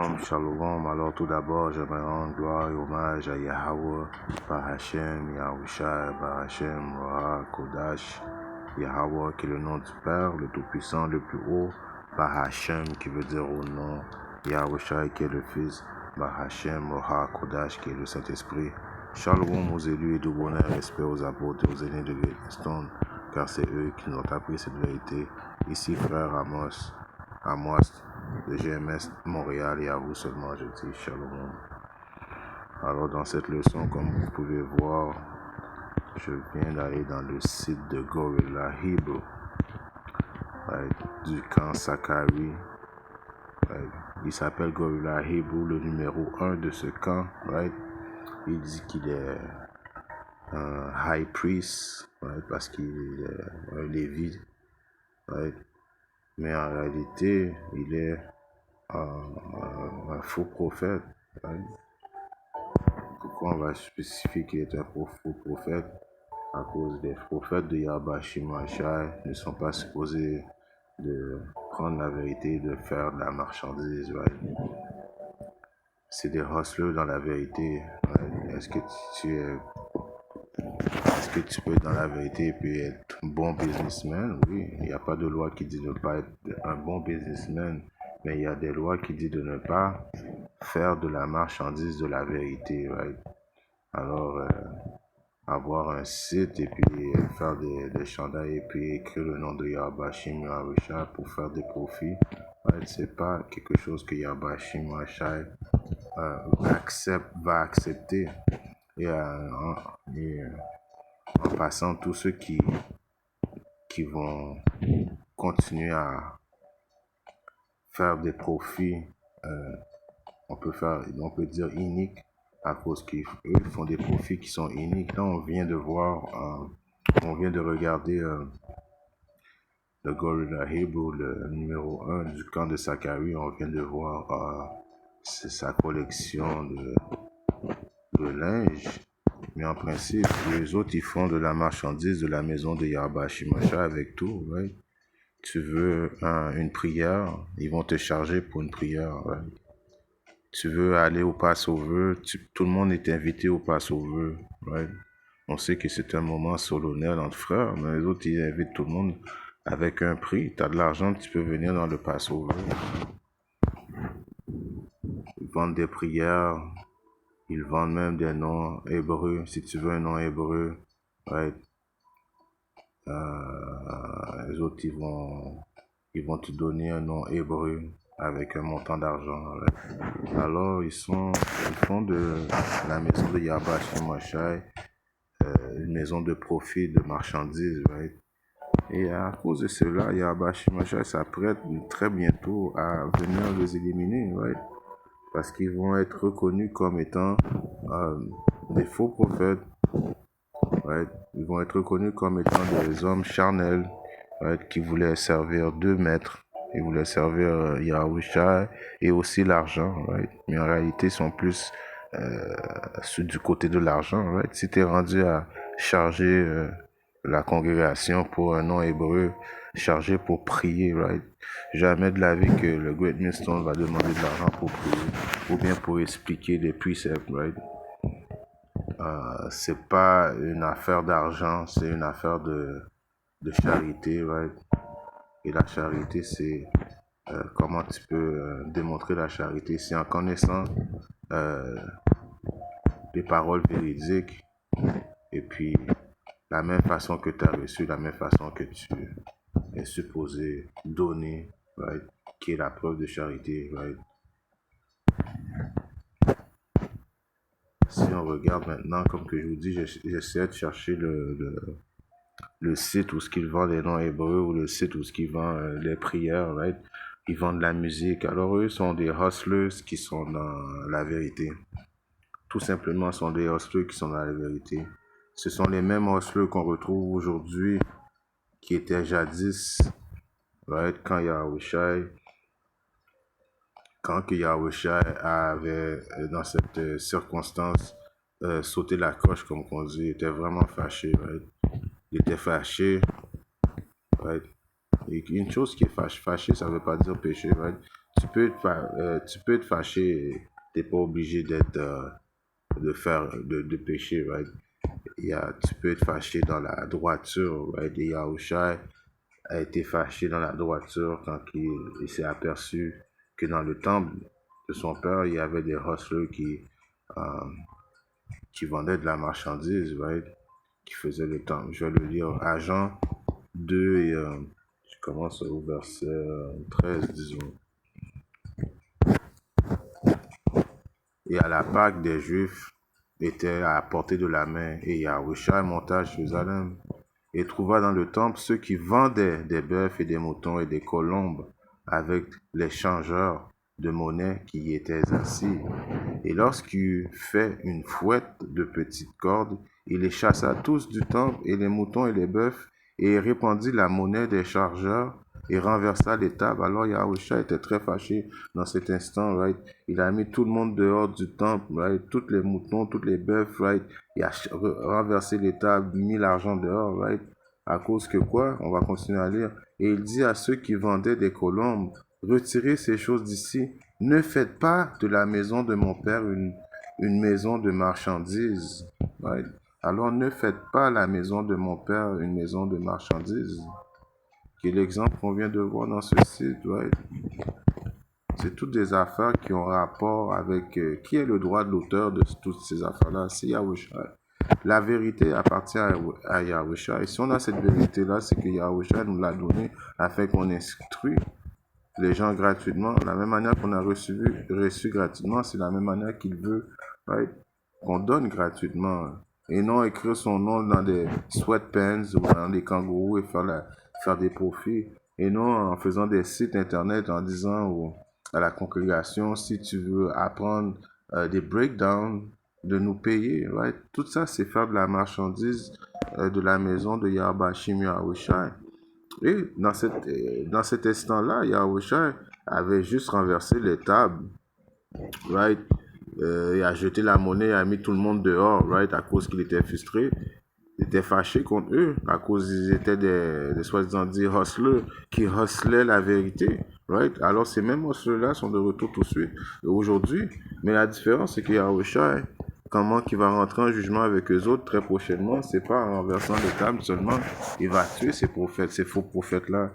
Shalom, shalom. Alors tout d'abord, j'aimerais rendre gloire et hommage à Yahweh, par Hachem, Yahushua, par Hachem, Roha, Kodash, Yahweh qui est le nom du Père, le Tout-Puissant, le plus haut, par Hachem qui veut dire au nom, Yahushua qui est le Fils, par Hachem, Roha, Kodash qui est le Saint-Esprit. Shalom aux élus et de bonheur, respect aux apôtres et aux aînés de Stone, car c'est eux qui nous ont appris cette vérité. Ici, frère Amos de GMS Montréal, et à vous seulement je dis shalom. Alors dans cette leçon, comme vous pouvez voir, je viens d'aller dans le site de Gorilla Hebrew, du camp Sakari. Il s'appelle Gorilla Hebrew, le numéro 1 de ce camp. Il dit qu'il est un high priest, parce qu'il est un lévite. Mais en réalité, il est un faux prophète. Pourquoi on va spécifier qu'il est un faux prophète? À cause des prophètes de Yahweh Shimashai ne sont pas supposés de prendre la vérité, de faire de la marchandise. C'est des hustlers dans la vérité. Est-ce que tu peux être dans la vérité et puis être un bon businessman? Oui, il n'y a pas de loi qui dit de ne pas être un bon businessman, mais il y a des lois qui disent de ne pas faire de la marchandise de la vérité. Alors, avoir un site et puis faire des chandails et puis écrire le nom de Yahweh Shimashai pour faire des profits, c'est pas quelque chose que Yahweh Shimashai va accepter. Et en passant, tous ceux qui vont continuer à faire des profits, on peut dire iniques, à cause qu'eux font des profits qui sont iniques. Là, on vient de regarder le Gorilla Hebrew, le numéro 1 du camp de Sakari. On vient de voir sa collection de linge. Mais en principe, les autres, ils font de la marchandise de la maison de Yahweh Shimashai avec tout. Tu veux une prière, ils vont te charger pour une prière. Tu veux aller au Passover, tout le monde est invité au Passover. On sait que c'est un moment solennel entre frères, mais les autres, ils invitent tout le monde avec un prix. Tu as de l'argent, tu peux venir dans le Passover. Ils vendent des prières, ils vendent même des noms hébreux. Si tu veux un nom hébreu, les autres, ils vont te donner un nom hébreu avec un montant d'argent. Alors, ils font de la maison de Yahweh Shimashai une maison de profit, de marchandises. Et à cause de cela, Yahweh Shimashai s'apprête très bientôt à venir les éliminer. Parce qu'ils vont être reconnus comme étant des faux prophètes. Ils vont être reconnus comme étant des hommes charnels qui voulaient servir deux maîtres. Ils voulaient servir Yahushua et aussi l'argent. Mais en réalité, ils sont plus du côté de l'argent. Si tu es rendu à charger la congrégation pour un nom hébreu, chargé pour prier, jamais de la vie que le Great Millstone va demander de l'argent pour prier ou bien pour expliquer des préceptes. C'est pas une affaire d'argent, c'est une affaire de charité. Et la charité, c'est comment tu peux démontrer la charité? C'est en connaissant des paroles véridiques et puis la même façon que tu as reçu, la même façon que tu es supposé donner, qui est la preuve de charité. Si on regarde maintenant, comme que je vous dis, j'essaie de chercher le site où ce qu'ils vendent les noms hébreux ou le site où ce qu'ils vendent les prières. Ils vendent de la musique. Alors eux sont des hustlers qui sont dans la vérité. Tout simplement, sont des hustlers qui sont dans la vérité. Ce sont les mêmes hustlers qu'on retrouve aujourd'hui qui étaient jadis, quand Yahushua avait, dans cette circonstance, sauté la coche, comme on dit. Il était vraiment fâché. Il était fâché. Et une chose qui est fâché, ça ne veut pas dire péché. tu peux être fâché, t'es pas obligé de pécher, right? Tu peux être fâché dans la droiture, right? Et Yahushua a été fâché dans la droiture quand il s'est aperçu que dans le temple de son père, il y avait des hustlers euh, qui vendaient de la marchandise, right? Qui faisaient le temple. Je vais le lire à Jean 2 et je commence au verset 13, disons. Et à la Pâque des Juifs était à portée de la main, et Yahushua monta à Jérusalem et trouva dans le temple ceux qui vendaient des bœufs et des moutons et des colombes avec les changeurs de monnaie qui y étaient assis. Et lorsqu'il eut fait une fouette de petites cordes, il les chassa tous du temple, et les moutons et les bœufs, et répandit la monnaie des chargeurs, et renversa les tables. Alors Yahushua était très fâché dans cet instant, right? Il a mis tout le monde dehors du temple, right? Tous les moutons, tous les bœufs, right? Il a renversé les tables, mis l'argent dehors, right? À cause que quoi? On va continuer à lire. Et il dit à ceux qui vendaient des colombes, retirez ces choses d'ici. Ne faites pas de la maison de mon père une maison de marchandises. Right? Alors ne faites pas la maison de mon père une maison de marchandises. Qui est l'exemple qu'on vient de voir dans ce site. Right? C'est toutes des affaires qui ont rapport avec qui est le droit de l'auteur de toutes ces affaires-là. C'est Yahushua. La vérité appartient à Yahushua. Et si on a cette vérité-là, c'est que Yahushua nous l'a donnée afin qu'on instruit les gens gratuitement. La même manière qu'on a reçu gratuitement, c'est la même manière qu'il veut, right, qu'on donne gratuitement. Et non écrire son nom dans des sweatpants ou dans des kangourous et faire des profits. Et non en faisant des sites internet en disant à la congrégation, si tu veux apprendre des breakdowns, de nous payer, right? Tout ça, c'est faire de la marchandise de la maison de Yahbashim Yahushua. Et dans cet instant-là, Yahushua avait juste renversé les tables, right? Il a jeté la monnaie, il a mis tout le monde dehors, right? À cause qu'il était frustré. Il était fâché contre eux, à cause qu'ils étaient des soi-disant dit hustlers qui hustlaient la vérité, right? Alors ces mêmes hustlers-là sont de retour tout de suite aujourd'hui. Mais la différence, c'est que Yahushua, comment qu'il va rentrer en jugement avec eux autres très prochainement, c'est pas en renversant les tables seulement, il va tuer ces prophètes, ces faux prophètes-là,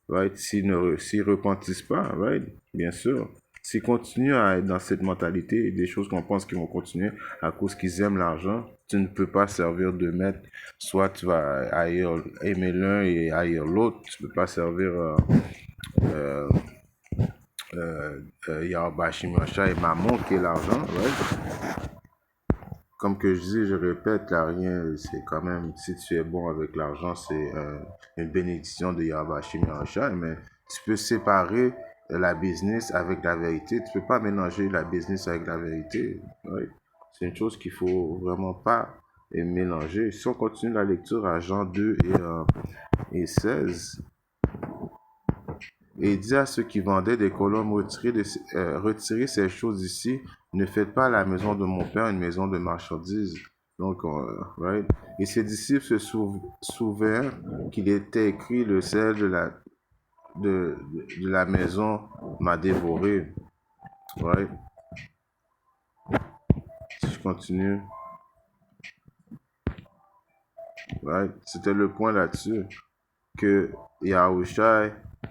right? S'ils repentissent pas, right? Bien sûr. S'ils continuent à être dans cette mentalité, des choses qu'on pense qu'ils vont continuer à cause qu'ils aiment l'argent, tu ne peux pas servir de maître. Soit tu vas aimer l'un et haïr l'autre. Tu ne peux pas servir Yahbashim Yahushua et Mammon qui est l'argent, right? Comme que je dis, je répète, là, rien, c'est quand même, si tu es bon avec l'argent, c'est une bénédiction de Yahbashim Yahushua, mais tu peux séparer la business avec la vérité. Tu peux pas mélanger la business avec la vérité. Oui. C'est une chose qu'il faut vraiment pas mélanger. Si on continue la lecture à Jean 2 et 16, et il dit à ceux qui vendaient des colombes, retirez ces choses ici, ne faites pas la maison de mon père une maison de marchandises. Donc, right? Et ses disciples se souvinrent qu'il était écrit, le sel de la maison m'a dévoré. Right? Si je continue. Right? C'était le point là-dessus. Que Yahushua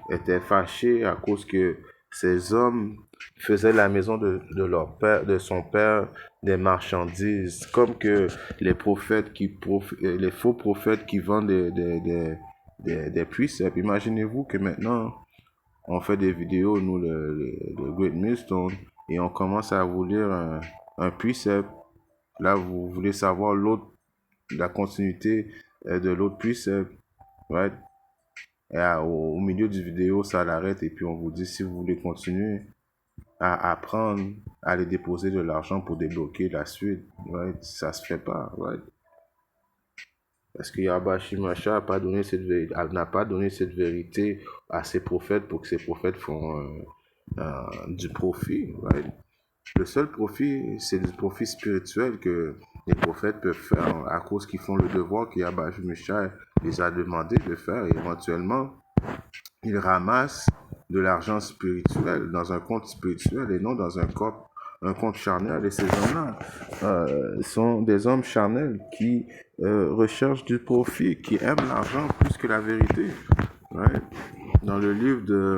était fâché à cause que ces hommes faisaient la maison de leur père, de son père, des marchandises, comme que les prophètes les faux prophètes qui vendent des préceptes. Imaginez-vous que maintenant on fait des vidéos, nous, le Great Millstone, et on commence à vous lire un précepte. Là, vous voulez savoir la continuité de l'autre précepte, right? Et au milieu du vidéo, ça l'arrête et puis on vous dit si vous voulez continuer à apprendre à aller déposer de l'argent pour débloquer la suite, right? Ça se fait pas, right? Parce que Yahbashim Yahushua n'a pas donné cette vérité à ses prophètes pour que ses prophètes font du profit, right? Le seul profit, c'est du profit spirituel que les prophètes peuvent faire à cause qu'ils font le devoir que Yahbashim Yahushua les a demandé de faire et éventuellement ils ramassent de l'argent spirituel, dans un compte spirituel et non dans un compte charnel. Et ces hommes-là sont des hommes charnels qui recherchent du profit, qui aiment l'argent plus que la vérité. Right? Dans le livre de...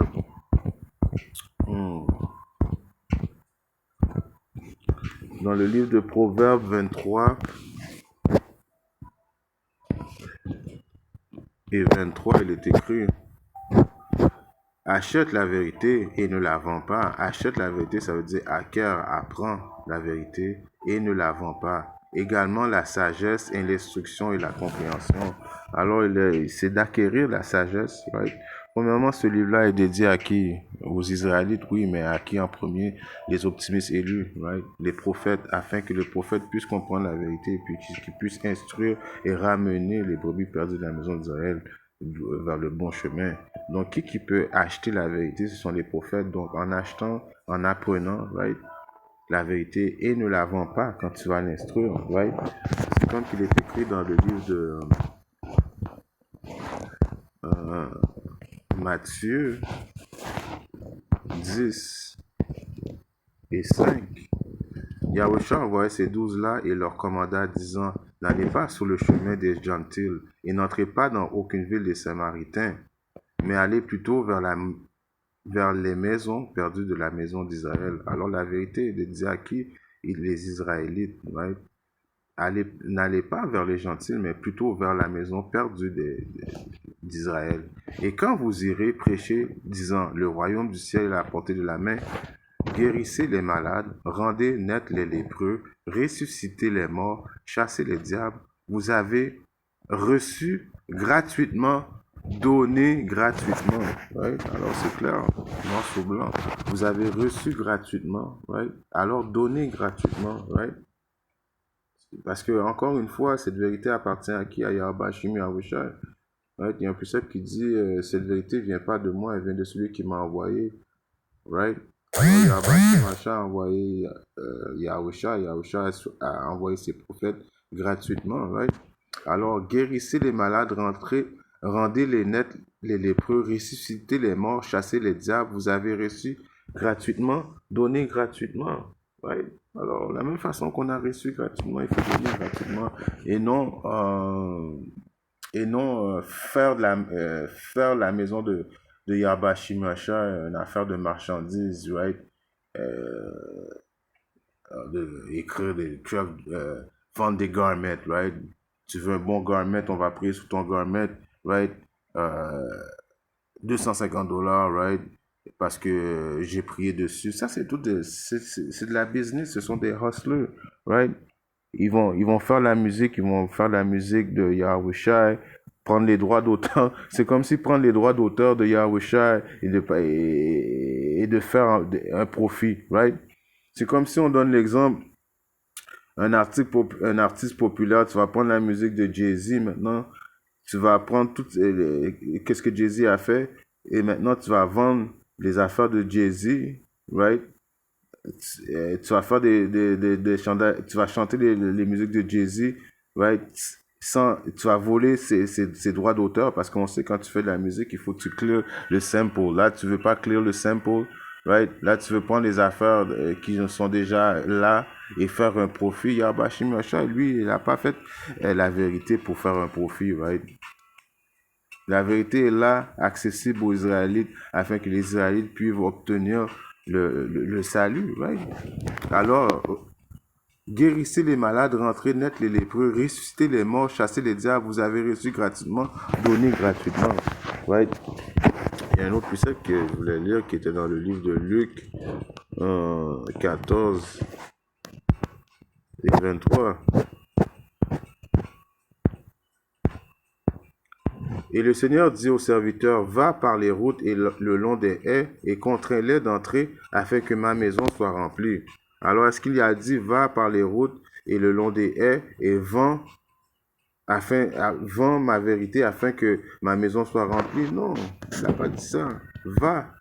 hmm, dans le livre de Proverbes 23 et 23, il est écrit: achète la vérité et ne la vends pas. Achète la vérité, ça veut dire acquiert, apprends la vérité et ne la vends pas. Également la sagesse et l'instruction et la compréhension. Alors, c'est d'acquérir la sagesse. Right? Premièrement, ce livre-là est dédié à qui? Aux Israélites, oui, mais à qui en premier? Les optimistes élus, right? Les prophètes, afin que le prophète puisse comprendre la vérité et puis qu'il puisse instruire et ramener les brebis perdues de la maison d'Israël vers le bon chemin. Donc, qui peut acheter la vérité? Ce sont les prophètes. Donc, en achetant, en apprenant, right, la vérité et ne la vends pas quand tu vas l'instruire, right? C'est comme qu'il est écrit dans le livre de Matthieu 10 et 5. Yahushua envoya ces 12-là et leur commanda, disant: n'allez pas sur le chemin des gentils et n'entrez pas dans aucune ville des Samaritains, mais allez plutôt vers les maisons perdues de la maison d'Israël. Alors la vérité est de dire à qui? Les Israélites, right? N'allez pas vers les gentils, mais plutôt vers la maison perdue d'Israël. Et quand vous irez prêcher, disant: le royaume du ciel est à la portée de la main, guérissez les malades, rendez net les lépreux, ressuscitez les morts, chassez les diables, vous avez reçu gratuitement, donné gratuitement. Right? Alors c'est clair, noir sur blanc. Vous avez reçu gratuitement, right? Alors donnez gratuitement, right? Parce que, encore une fois, cette vérité appartient à qui? À Yahweh Shimi Yahushua. Right? Il y a un précepte qui dit cette vérité vient pas de moi, elle vient de celui qui m'a envoyé. Right? Alors, Yahweh Shimi a envoyé Yahushua. Yahushua a envoyé ses prophètes gratuitement. Right? Alors, guérissez les malades, rendez les nets, les lépreux, ressuscitez les morts, chassez les diables. Vous avez reçu gratuitement, donné gratuitement. Right? Alors, la même façon qu'on a reçu gratuitement, il faut donner gratuitement et non faire la maison de Yahweh Shimasha une affaire de marchandises, right? Écrire des trucs, vendre des garments, right? Tu veux un bon garment, on va prier sur ton garment, right? $250, right? Parce que j'ai prié dessus. Ça, c'est c'est de la business. Ce sont des hustlers, right? Ils vont faire la musique, de Yahushua, prendre les droits d'auteur. C'est comme si prendre les droits d'auteur de Yahushua et de faire un profit, right? C'est comme si on donne l'exemple, un artiste populaire, tu vas prendre la musique de Jay-Z maintenant, tu vas prendre qu'est-ce que Jay-Z a fait, et maintenant tu vas vendre les affaires de Jay-Z, right? Tu vas faire tu vas chanter les musiques de Jay-Z, right? Tu vas voler ses droits d'auteur parce qu'on sait quand tu fais de la musique, il faut que tu clear le sample. Là, tu veux pas clear le sample, right? Là, tu veux prendre les affaires qui sont déjà là et faire un profit. Yabashi Macha, lui, il n'a pas fait la vérité pour faire un profit, right? La vérité est là, accessible aux Israélites, afin que les Israélites puissent obtenir le salut, right? Alors, guérissez les malades, rentrez net les lépreux, ressuscitez les morts, chassez les diables, vous avez reçu gratuitement, donné gratuitement, right? Il y a un autre précepte que je voulais lire qui était dans le livre de Luc 14 et 23. Et le Seigneur dit au serviteur: va par les routes et le long des haies et contrains-les d'entrer afin que ma maison soit remplie. Alors est-ce qu'il a dit va par les routes et le long des haies et vends ma vérité afin que ma maison soit remplie? Non, il n'a pas dit ça. Va.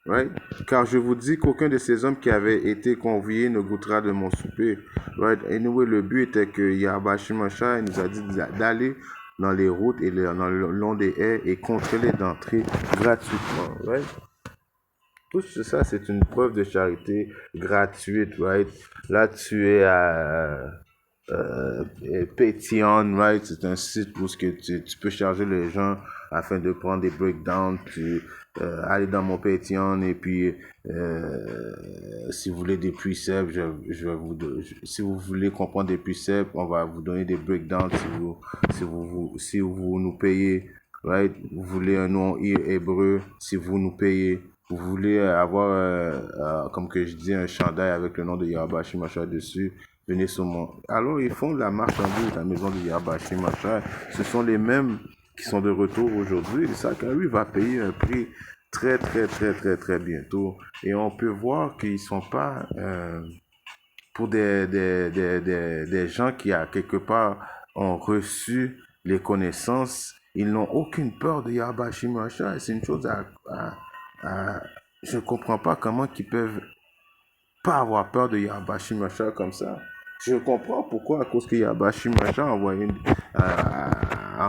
Right? Car je vous dis qu'aucun de ces hommes qui avaient été conviés ne goûtera de mon souper. Right? Anyway, le but était que Yahweh Shimashai nous a dit d'aller dans les routes et dans le long des haies et contrôler d'entrer gratuitement, right? Tout ça, c'est une preuve de charité gratuite, right? Là, tu es à Patreon, right? C'est un site où tu peux charger les gens afin de prendre des breakdowns. Allez dans mon Patreon et puis si vous voulez des precepts, si vous voulez comprendre des precepts, on va vous donner des breakdowns si vous nous payez, right? Vous voulez un nom hébreu, si vous nous payez. Vous voulez avoir, comme que je dis, un chandail avec le nom de Yahweh Shimasha dessus, venez sur mon... Alors, ils font la marchandise à la maison de Yahweh Shimasha. Ce sont les mêmes qui sont de retour aujourd'hui. Et ça, lui va payer un prix très bientôt. Et on peut voir qu'ils sont pas pour des gens qui, à quelque part, ont reçu les connaissances. Ils n'ont aucune peur de Yahweh Shimasha. C'est une chose je ne comprends pas comment ils peuvent pas avoir peur de Yabashi Macha comme ça. Je comprends pourquoi, à cause que Yabashi Macha a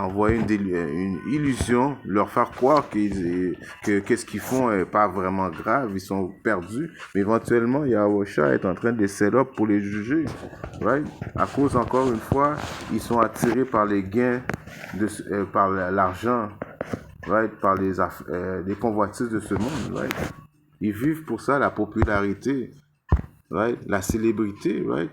envoyé une illusion, leur faire croire que qu'est-ce qu'ils font est pas vraiment grave, ils sont perdus. Mais éventuellement, Yahusha est en train de set up pour les juger. Right? À cause, encore une fois, ils sont attirés par les gains, par l'argent. Right? Par les convoitises de ce monde, right? Ils vivent pour ça, la popularité, right? La célébrité, right?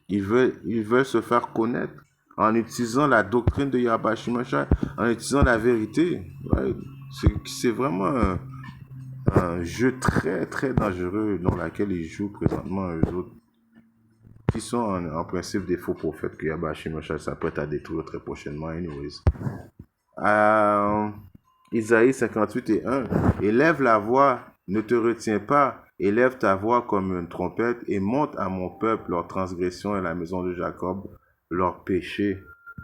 Ils veulent se faire connaître en utilisant la doctrine de Yahweh Shimashai, en utilisant la vérité, right? C'est vraiment un jeu très dangereux dans lequel ils jouent présentement, eux autres, qui sont en principe des faux prophètes que Yahweh Shimashai s'apprête à détruire très prochainement, anyways. Isaïe 58 et 1. Élève la voix, ne te retiens pas, élève ta voix comme une trompette et monte à mon peuple leur transgression et à la maison de Jacob leur péché.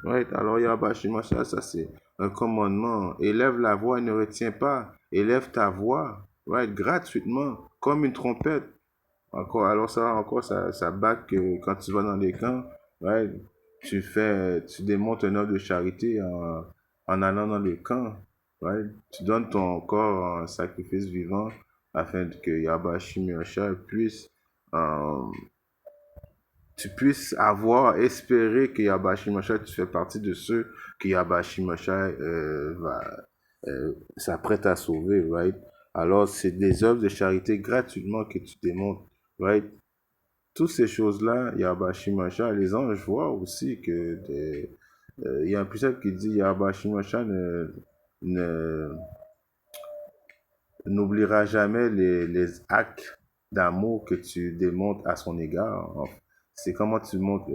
Right? Alors, Yabashimashal, ça c'est un commandement. Élève la voix et ne retiens pas. Élève ta voix, right? Gratuitement, comme une trompette. Alors ça back quand tu vas dans les camps, right? Tu démontres un œuvre de charité en allant dans les camps, right? Tu donnes ton corps en sacrifice vivant afin que Yabashi Mircha tu puisses espérer que Yabashi Mircha, tu fais partie de ceux que Yabashi Mircha s'apprête à sauver, right? Alors, c'est des œuvres de charité gratuitement que tu démontres, right? Toutes ces choses-là, Yabashi Mircha, les anges voient aussi que il y a un précepte qui dit Yabashi Mircha n'oubliera jamais les actes d'amour que tu démontres à son égard. C'est comment tu montres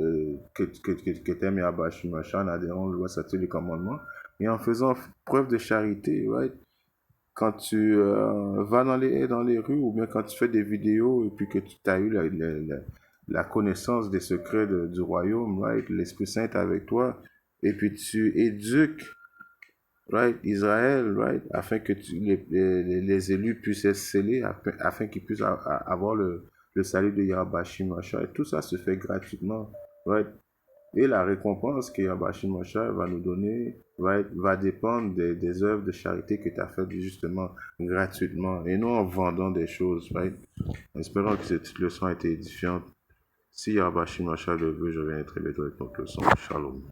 que tu aimes Yabashi Mircha en adhérant aux lois, statuts, les commandements, et en faisant preuve de charité, right? Quand tu vas dans les rues ou bien quand tu fais des vidéos et puis que tu as eu la connaissance des secrets du royaume, right? L'Esprit Saint est avec toi et puis tu éduques, right? Israël, right? Afin que les élus puissent être scellés, afin qu'ils puissent avoir le salut de Yahweh Shimashai. Tout ça se fait gratuitement, right? Et la récompense que Yabashi Moshe va nous donner va dépendre des œuvres de charité que tu as faites justement gratuitement et non en vendant des choses. Right? Espérons que cette leçon a été édifiante. Si Yabashi Moshe le veut, je viens très bientôt avec notre leçon. Shalom.